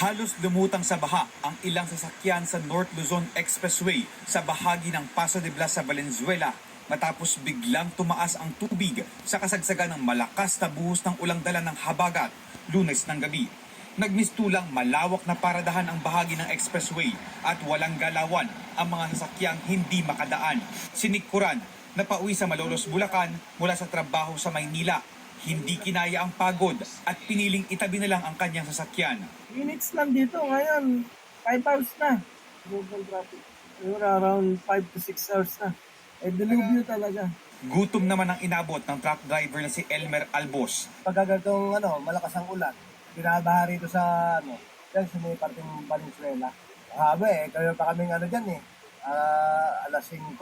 Halos lumutang sa baha ang ilang sasakyan sa North Luzon Expressway sa bahagi ng Paso de Blas sa Valenzuela matapos biglang tumaas ang tubig sa kasagsagan ng malakas na buhos ng ulang dala ng habagat Lunes ng gabi. Nagmistulang malawak na paradahan ang bahagi ng expressway at walang galawan ang mga sasakyang hindi makadaan. Sinikuran na pauwi sa Malolos, Bulacan mula sa trabaho sa Maynila. Hindi kinaya ang pagod at piniling itabi na lang ang kanyang sasakyan. Minutes lang dito, ngayon 5 hours na. Global traffic. Siguro around 5 to 6 hours na. Dilubyo talaga. Gutom naman ang inabot ng truck driver na si Elmer Albos. Pagkagatong malakas ang ulan, binabaha rito sa yan sa may parteng Valenzuela. Haba kayo pa kaming dyan alas 5.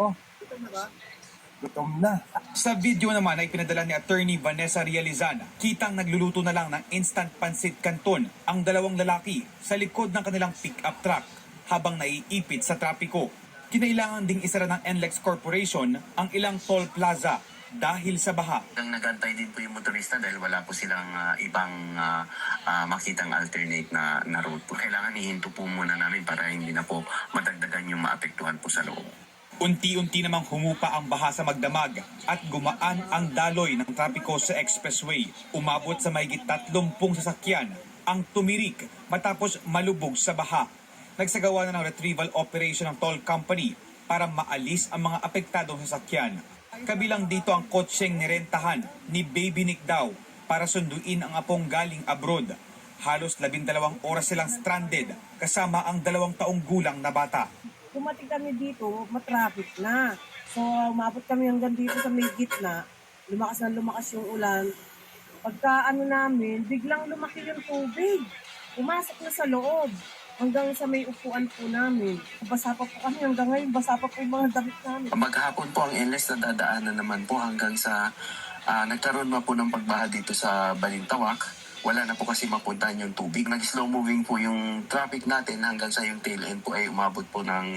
Gutom na. Sa video naman ay pinadala ni Attorney Vanessa Realizan. Kitang nagluluto na lang ng instant pancit canton ang dalawang lalaki sa likod ng kanilang pick-up truck habang naiipit sa trapiko. Kinailangan ding isara ng NLEX Corporation ang ilang toll plaza dahil sa baha. Nagantay din po yung motorista dahil wala po silang ibang makitang alternate na route po. Kailangan ihinto po muna namin para hindi na po madagdagan yung maapektuhan po sa loob. Unti-unti namang humupa ang baha sa Magdamag at gumaan ang daloy ng trapiko sa expressway. Umabot sa mahigit 30 sasakyan ang tumirik matapos malubog sa baha. Nagsagawa na ng retrieval operation ng toll company para maalis ang mga apektadong sasakyan. Kabilang dito ang kotseng nirentahan ni Baby Nick daw para sunduin ang apong galing abroad. Halos 12 oras silang stranded kasama ang 2 taong gulang na bata. Dumating kami dito, matraffic na. So, umabot kami hanggang dito sa may gitna. Lumakas na lumakas yung ulan. Pagka namin, biglang lumaki yung tubig. Pumasok na sa loob. Hanggang sa may upuan po namin. Basa pa po kami hanggang ngayon. Basa pa po yung mga damit namin. Maghapon po ang NLEX na dadaanan naman po hanggang sa nagkaroon na po ng pagbaha dito sa Balintawak. Wala na po kasi mapuntahan yung tubig. Nag-slow moving po yung traffic natin hanggang sa yung tail end po ay umabot po ng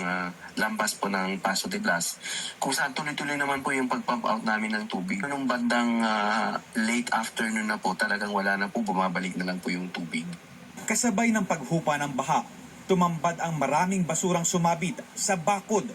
lampas po ng Paso de Blas. Kung saan tuloy-tuloy naman po yung pag-pump out namin ng tubig. Nung bandang late afternoon na po, talagang wala na po, bumabalik na lang po yung tubig. Kasabay ng paghupa ng baha, tumambad ang maraming basurang sumabit sa bakod